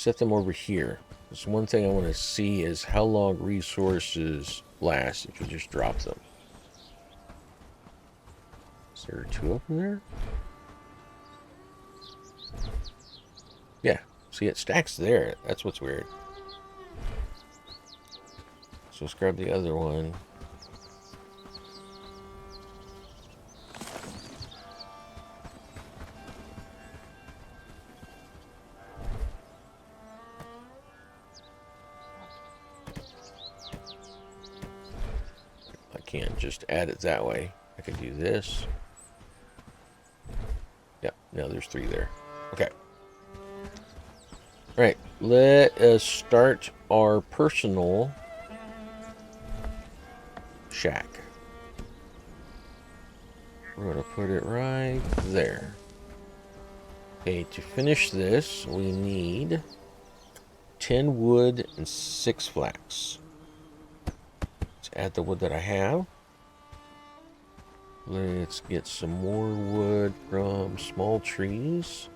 set them over here. There's one thing I want to see is how long resources last if you just drop them. Is there 2 of them there? Yeah, see it stacks there. That's what's weird. So let's grab the other one. I can't just add it that way. I can do this. Yep, now there's 3 there. Okay. All right, let us start our personal shack. We're going to put it right there. Okay, to finish this, we need 10 wood and 6 flax. Let's add the wood that I have. Let's get some more wood from small trees.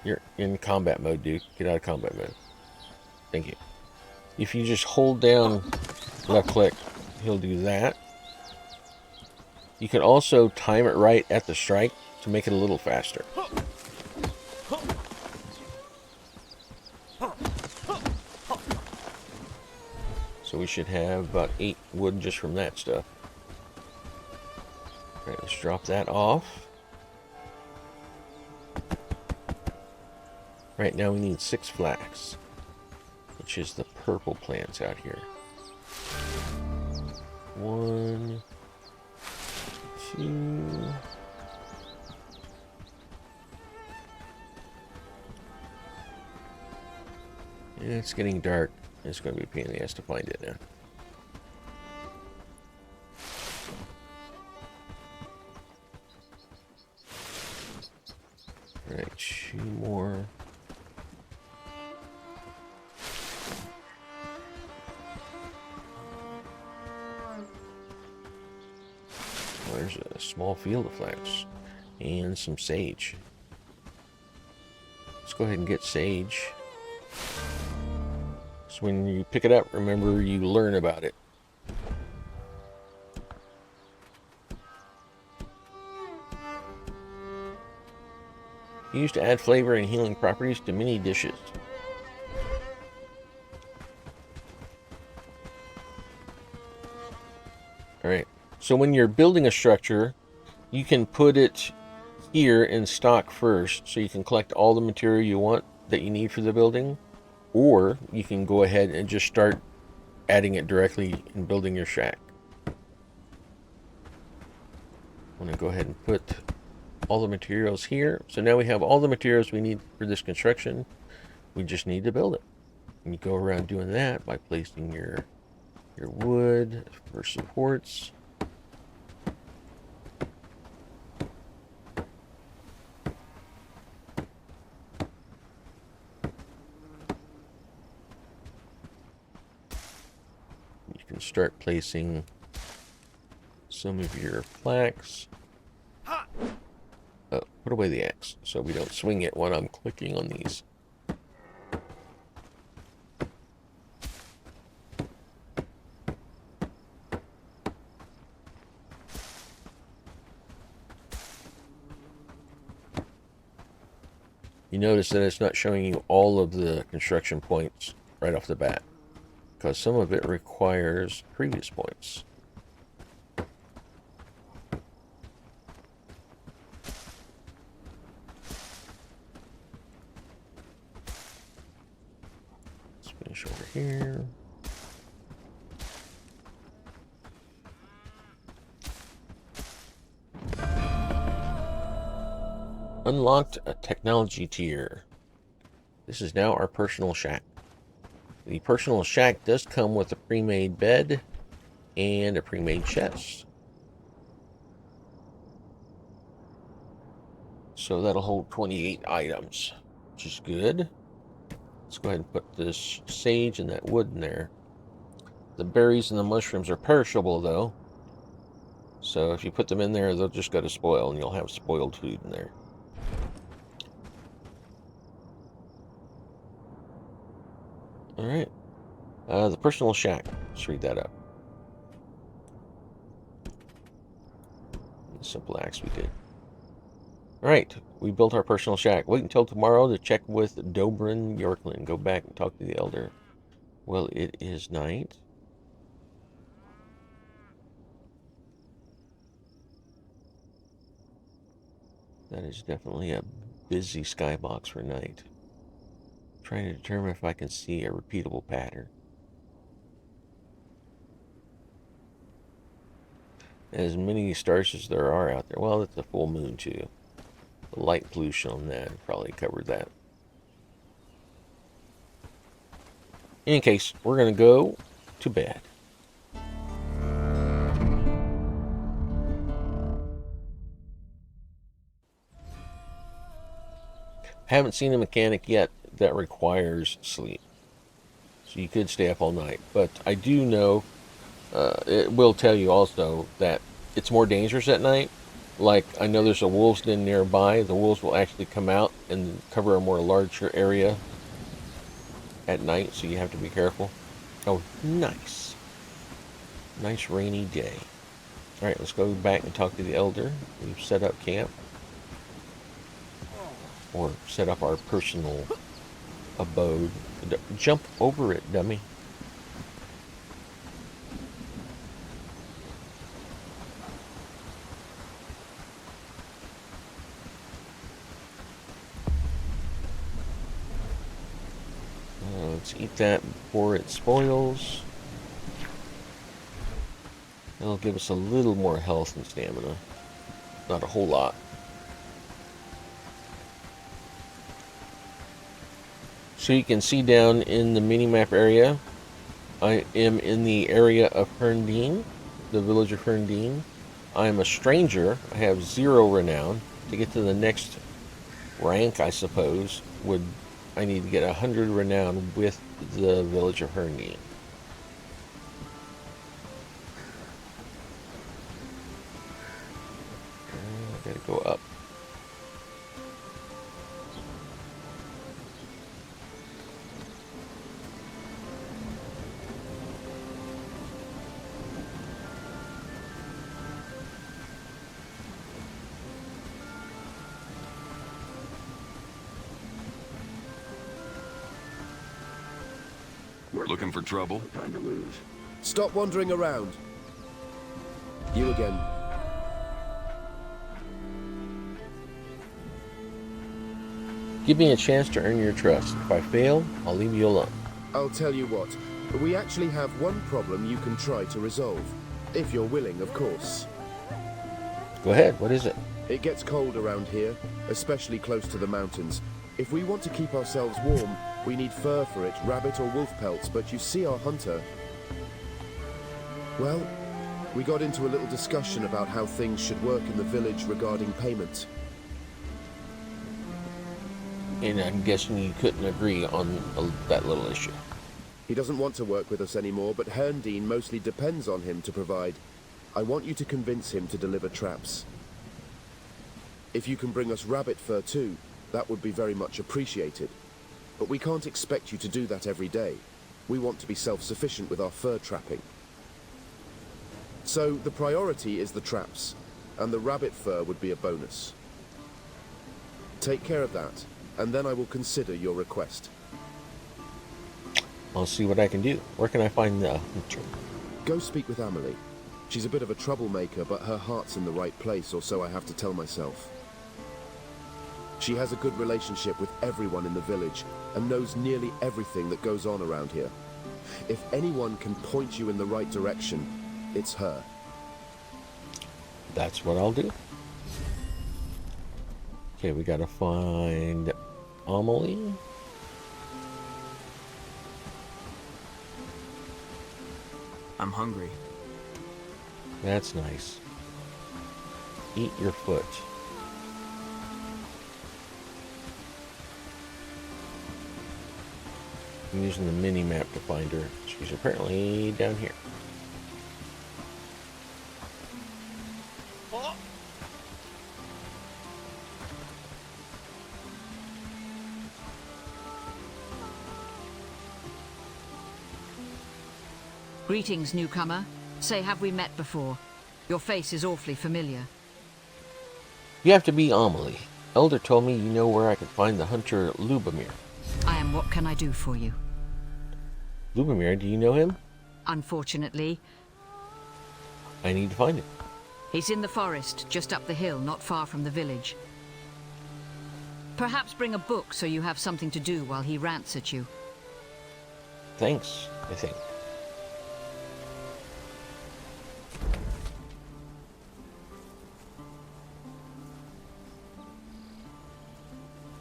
You're in combat mode, dude. Get out of combat mode. Thank you. If you just hold down left click, he'll do that. You can also time it right at the strike to make it a little faster. So we should have about 8 wood just from that stuff. Alright, let's drop that off. Right now we need 6 flax, which is the purple plants out here. 1, 2. And it's getting dark. It's going to be a pain in the ass to find it now. Alright, 2 more. There's a small field of flax and some sage. Let's go ahead and get sage. So when you pick it up, remember you learn about it. Used to add flavor and healing properties to many dishes. Alright. So when you're building a structure, you can put it here in stock first, so you can collect all the material you want that you need for the building, or you can go ahead and just start adding it directly in building your shack. I'm going to go ahead and put all the materials here. So now we have all the materials we need for this construction. We just need to build it. And you go around doing that by placing your wood for supports. You can start placing some of your flax. Oh, put away the axe so we don't swing it when I'm clicking on these. You notice that it's not showing you all of the construction points right off the bat, because some of it requires previous points. Let's finish over here. Unlocked a technology tier. This is now our personal shack. The personal shack does come with a pre-made bed and a pre-made chest. So that'll hold 28 items, which is good. Let's go ahead and put this sage and that wood in there. The berries and the mushrooms are perishable though, So if you put them in there, they'll just go to spoil, and you'll have spoiled food in there. All right. The personal shack. Let's read that up. The simple acts we did. All right. We built our personal shack. Wait until tomorrow to check with Dobrin Yorkland. Go back and talk to the elder. Well, it is night. That is definitely a busy skybox for night. Trying to determine if I can see a repeatable pattern. As many stars as there are out there. Well, it's a full moon too. The light pollution on that probably covered that. In any case, we're going to go to bed. Haven't seen a mechanic yet that requires sleep. So you could stay up all night. But I do know, it will tell you also that it's more dangerous at night. Like, I know there's a wolves den nearby. The wolves will actually come out and cover a more larger area at night, so you have to be careful. Oh, nice. Nice rainy day. Alright, let's go back and talk to the elder. We've set up camp. Or set up our personal abode. Jump over it, dummy. Let's eat that before it spoils. That'll give us a little more health and stamina. Not a whole lot. So you can see down in the mini-map area, I am in the area of Herndine, the village of Herndine. I am a stranger. I have 0 renown. To get to the next rank, I suppose, I need to get 100 renown with the village of Herndine. I gotta go up. Looking for trouble? Time to lose. Stop wandering around. You again. Give me a chance to earn your trust. If I fail, I'll leave you alone. I'll tell you what. We actually have one problem you can try to resolve. If you're willing, of course. Go ahead. What is it? It gets cold around here, especially close to the mountains. If we want to keep ourselves warm, we need fur for it, rabbit or wolf pelts, but you see our hunter. Well, we got into a little discussion about how things should work in the village regarding payment. And I'm guessing you couldn't agree on that little issue. He doesn't want to work with us anymore, but Herndine mostly depends on him to provide. I want you to convince him to deliver traps. If you can bring us rabbit fur too, that would be very much appreciated. But we can't expect you to do that every day. We want to be self-sufficient with our fur trapping. So the priority is the traps, and the rabbit fur would be a bonus. Take care of that, and then I will consider your request. I'll see what I can do. Where can I find the hunter? Go speak with Amelie. She's a bit of a troublemaker, but her heart's in the right place, or so I have to tell myself. She has a good relationship with everyone in the village, and knows nearly everything that goes on around here. If anyone can point you in the right direction, it's her. That's what I'll do. Okay, we gotta find Amelie. I'm hungry. That's nice. Eat your foot. I'm using the mini-map to find her. She's apparently down here. Greetings, newcomer. Say, have we met before? Your face is awfully familiar. You have to be Amelie. Elder told me you know where I could find the hunter Lubomir. I am. What can I do for you? Lubomir, do you know him? Unfortunately, I need to find him. he's in the forest, just up the hill, not far from the village. Perhaps bring a book so you have something to do while he rants at you. Thanks, I think.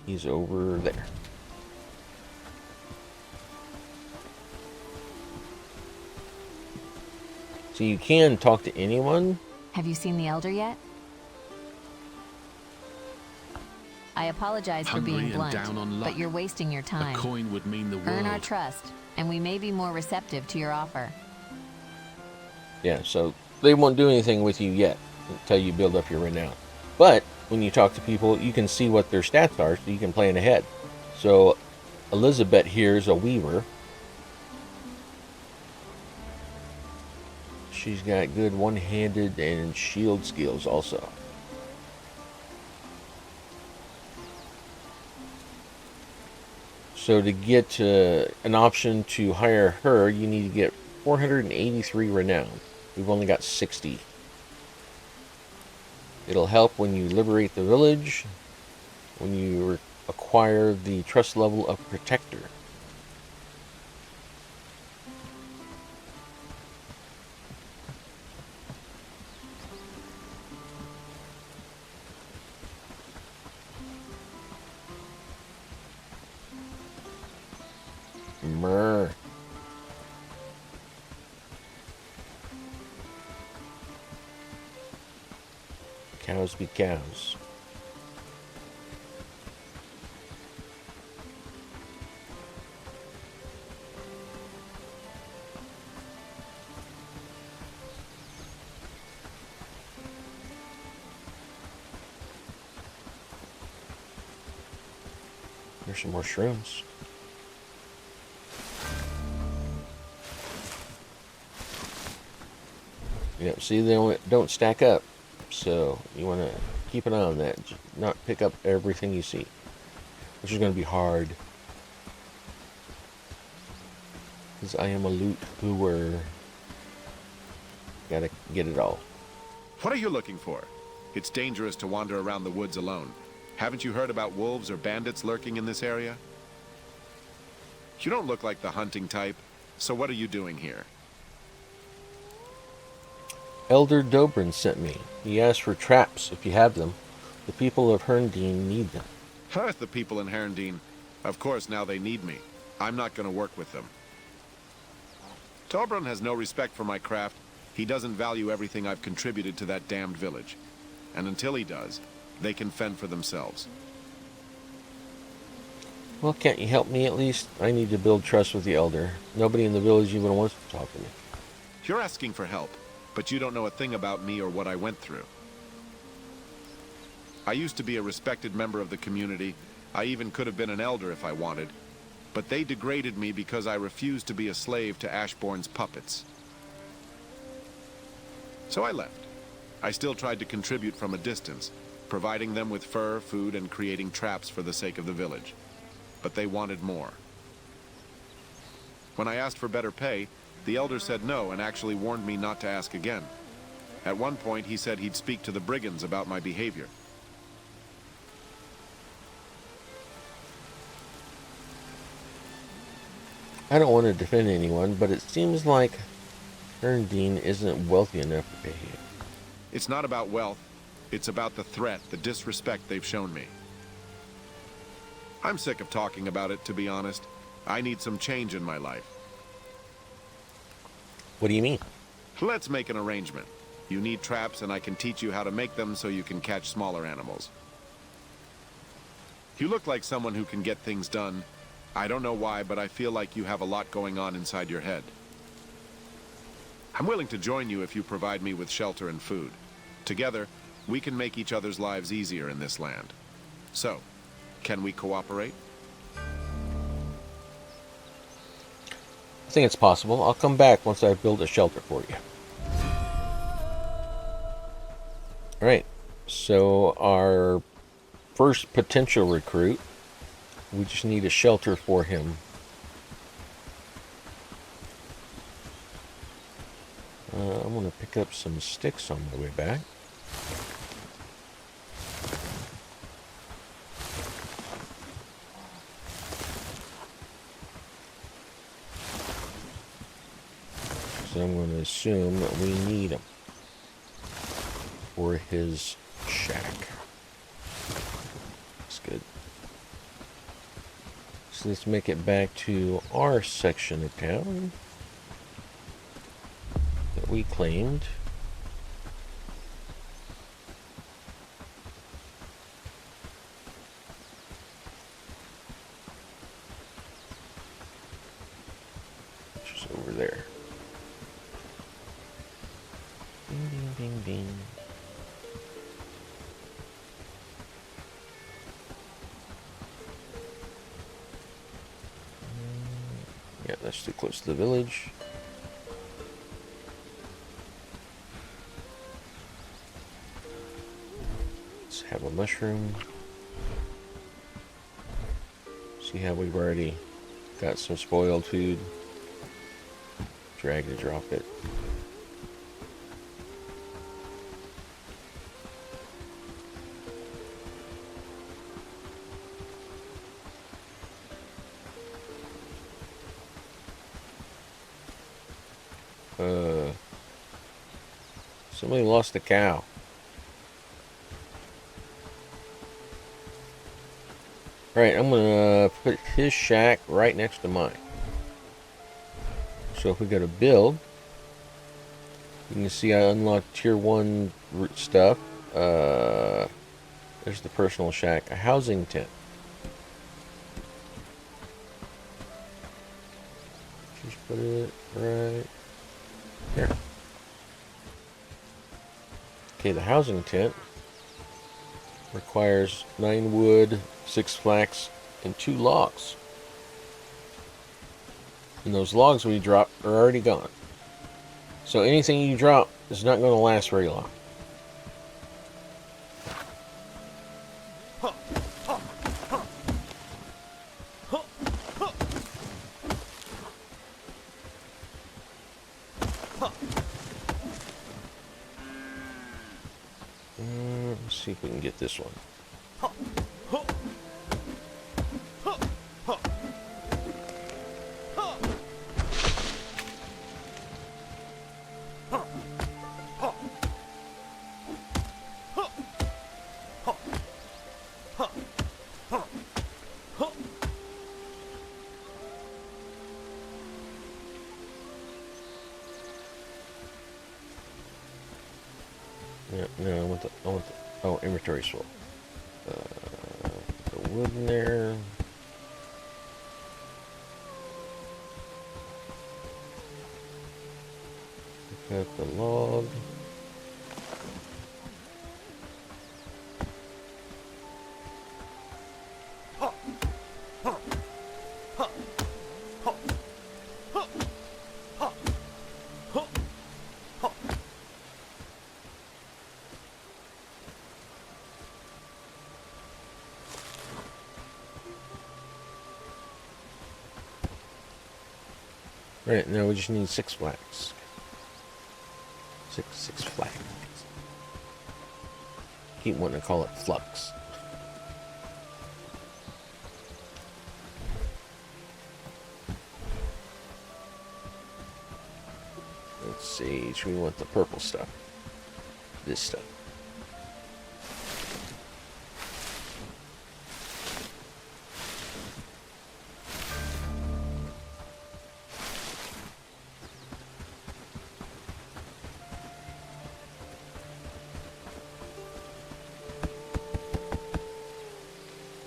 He's over there. So you can talk to anyone. Have you seen the Elder yet? I apologize for being blunt, down on luck. but you're wasting your time. A coin would mean the world. Earn our trust, and we may be more receptive to your offer. Yeah, so they won't do anything with you yet until you build up your renown. But when you talk to people, you can see what their stats are, so you can plan ahead. So Elizabeth here is a weaver. She's got good one-handed and shield skills also. So to get an option to hire her, you need to get 483 renown. We've only got 60. It'll help when you liberate the village, when you acquire the trust level of Protector. Myrrh. Cows be cows. There's some more shrooms. Yep, see, they don't stack up, so you want to keep an eye on that. Not pick up everything you see, which is going to be hard, because I am a loot hooer. Gotta get it all. What are you looking for? It's dangerous to wander around the woods alone. Haven't you heard about wolves or bandits lurking in this area? You don't look like the hunting type, so what are you doing here? Elder Dobrin sent me. He asked for traps if you have them. The people of Herndeen need them. The people in Herndeen. Of course, now they need me. I'm not going to work with them. Torbran has no respect for my craft. He doesn't value everything I've contributed to that damned village. And until he does, they can fend for themselves. Well, can't you help me at least? I need to build trust with the Elder. Nobody in the village even wants to talk to me. You're asking for help, but you don't know a thing about me or what I went through. I used to be a respected member of the community. I even could have been an elder if I wanted. But they degraded me because I refused to be a slave to Ashbourne's puppets. So I left. I still tried to contribute from a distance, providing them with fur, food, and creating traps for the sake of the village. But they wanted more. When I asked for better pay, the elder said no and actually warned me not to ask again. At one point, he said he'd speak to the brigands about my behavior. I don't want to defend anyone, but it seems like Herndeen isn't wealthy enough to pay you. It's not about wealth. It's about the threat, the disrespect they've shown me. I'm sick of talking about it, to be honest. I need some change in my life. What do you mean? Let's make an arrangement. You need traps, and I can teach you how to make them so you can catch smaller animals. You look like someone who can get things done. I don't know why, but I feel like you have a lot going on inside your head. I'm willing to join you if you provide me with shelter and food. Together, we can make each other's lives easier in this land. So, can we cooperate? I think it's possible. I'll come back once I build a shelter for you. Alright, so our first potential recruit, we just need a shelter for him. I'm going to pick up some sticks on my way back. So I'm going to assume that we need them for his shack. That's good. So let's make it back to our section of town that we claimed. Which is over there. Ding, ding, ding, ding. Yeah, that's too close to the village. Let's have a mushroom. See how we've already got some spoiled food. Drag to drop it. Somebody lost a cow. Alright, I'm gonna put his shack right next to mine. So if we go to build, you can see I unlocked tier 1 stuff. There's the personal shack, a housing tent. Just put it right here. Okay, the housing tent requires 9 wood, 6 flax, and 2 logs. And those logs we drop are already gone. So anything you drop is not going to last very long. Let's see if we can get this one. Yeah, no, I want the, oh, inventory swap. The wood in there. Pick up the log. Right, now we just need 6 flax. Six flax. Keep wanting to call it flux. Let's see, we want the purple stuff. This stuff.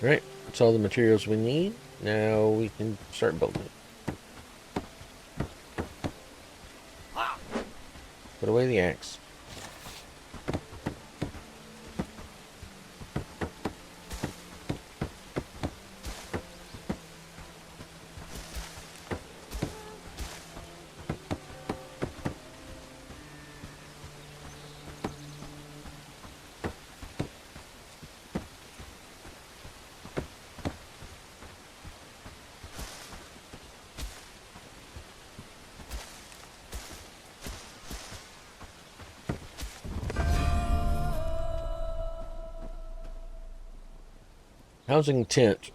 Alright, that's all the materials we need. Now we can start building it. Put away the axe. Housing tent.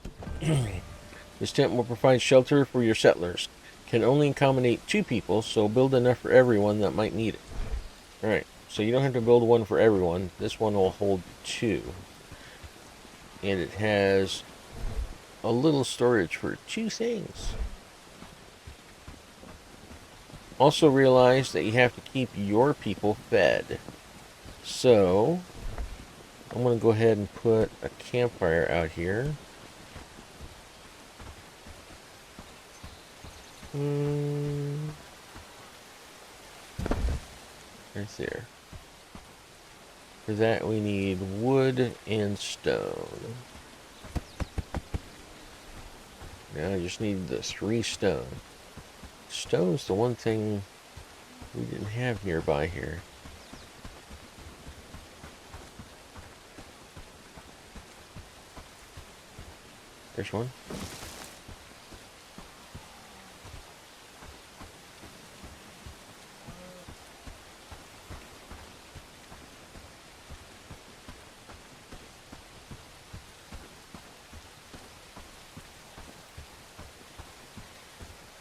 This tent will provide shelter for your settlers. Can only accommodate 2 people, so build enough for everyone that might need it. Alright, so you don't have to build one for everyone. This one will hold 2. And it has a little storage for 2 things. Also realize that you have to keep your people fed. So, I'm going to go ahead and put a campfire out here. Right there. For that we need wood and stone. Now I just need the 3 stone. Stone's the one thing we didn't have nearby here. There's one.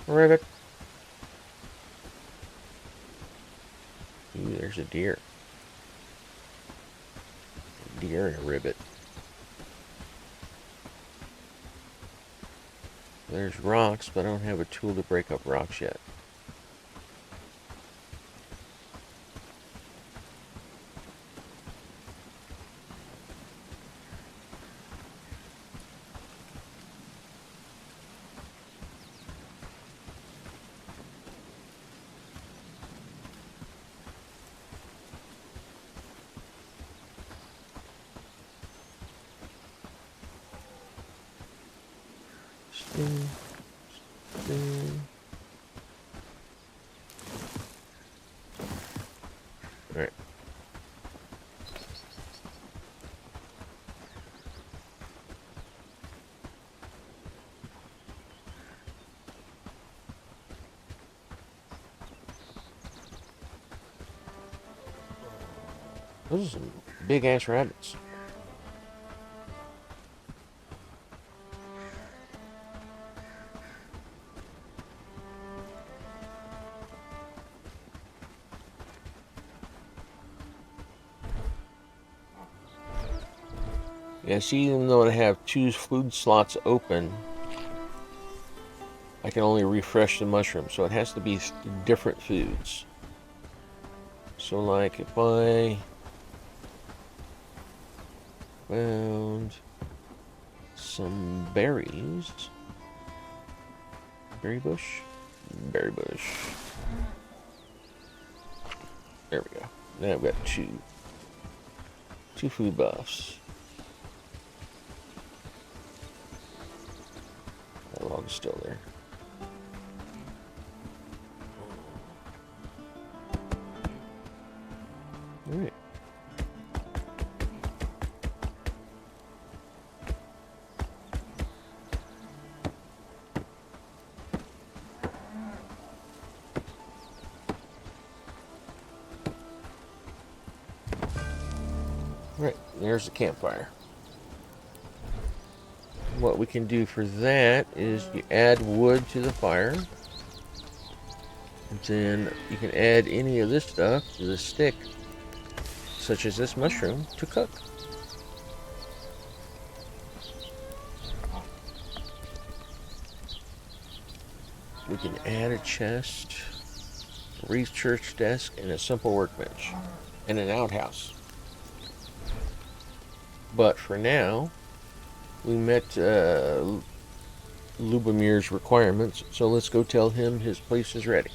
Ribbit. Ooh, there's a deer. A deer and a ribbit. There's rocks, but I don't have a tool to break up rocks yet. Alright. Those are some big ass rabbits. Yeah, see, even though I have 2 food slots open, I can only refresh the mushroom, so it has to be different foods. So, like, if I found some berries, berry bush, there we go. Now I've got two food buffs. That log's still there. All right. Right, there's the campfire. What we can do for that is you add wood to the fire. And then you can add any of this stuff to the stick, such as this mushroom, to cook. We can add a chest, a research desk, and a simple workbench, and an outhouse. But for now, we met Lubomir's requirements, so let's go tell him his place is ready.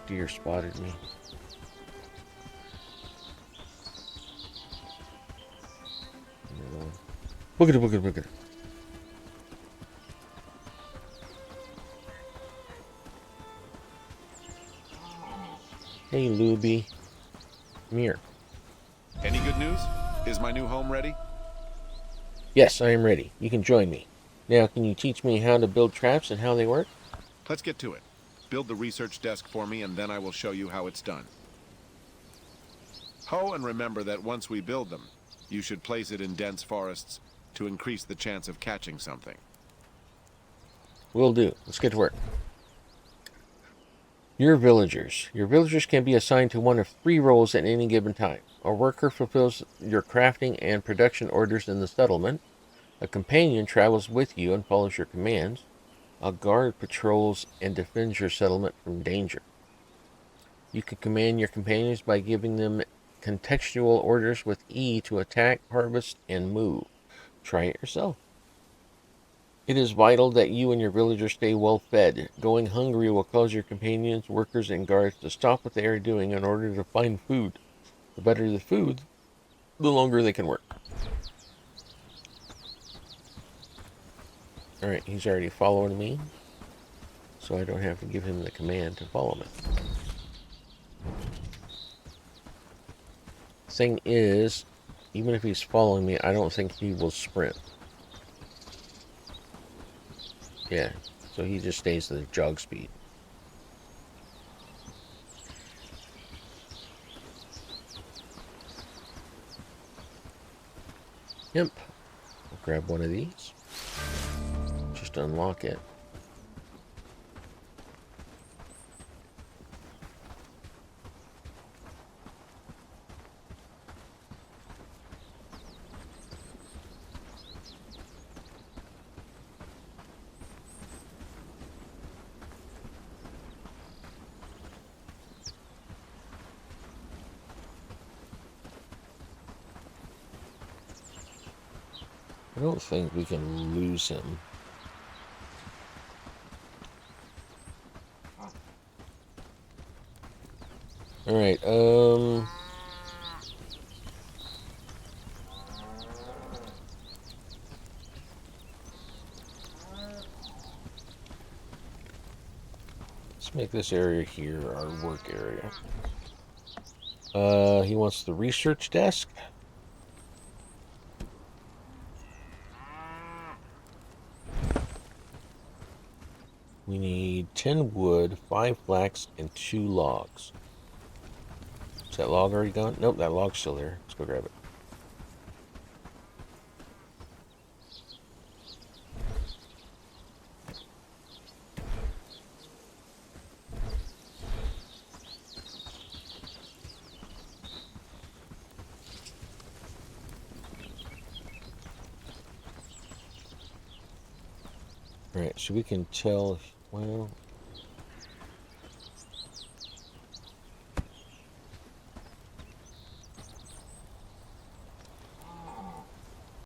deer spotted me. Look at it, look at it, look at it. Hey, Luby. Come here. Any good news? Is my new home ready? Yes, I am ready. You can join me. Now, can you teach me how to build traps and how they work? Let's get to it. Build the research desk for me, and then I will show you how it's done. Oh, and remember that once we build them, you should place it in dense forests to increase the chance of catching something. Will do. Let's get to work. Your villagers. Your villagers can be assigned to one of 3 roles at any given time. A worker fulfills your crafting and production orders in the settlement. A companion travels with you and follows your commands. A guard patrols and defends your settlement from danger. You can command your companions by giving them contextual orders with E to attack, harvest, and move. Try it yourself. It is vital that you and your villagers stay well fed. Going hungry will cause your companions, workers, and guards to stop what they are doing in order to find food. The better the food, the longer they can work. Alright, he's already following me, so I don't have to give him the command to follow me. Thing is, even if he's following me, I don't think he will sprint. Yeah, so he just stays at the jog speed. Yep. I'll grab one of these. Just unlock it. I don't think we can lose him. Alright, let's make this area here our work area. He wants the research desk. We need 10 wood, 5 flax, and 2 logs. Is that log already gone? Nope, that log's still there. Let's go grab it. Alright, so we can tell, well,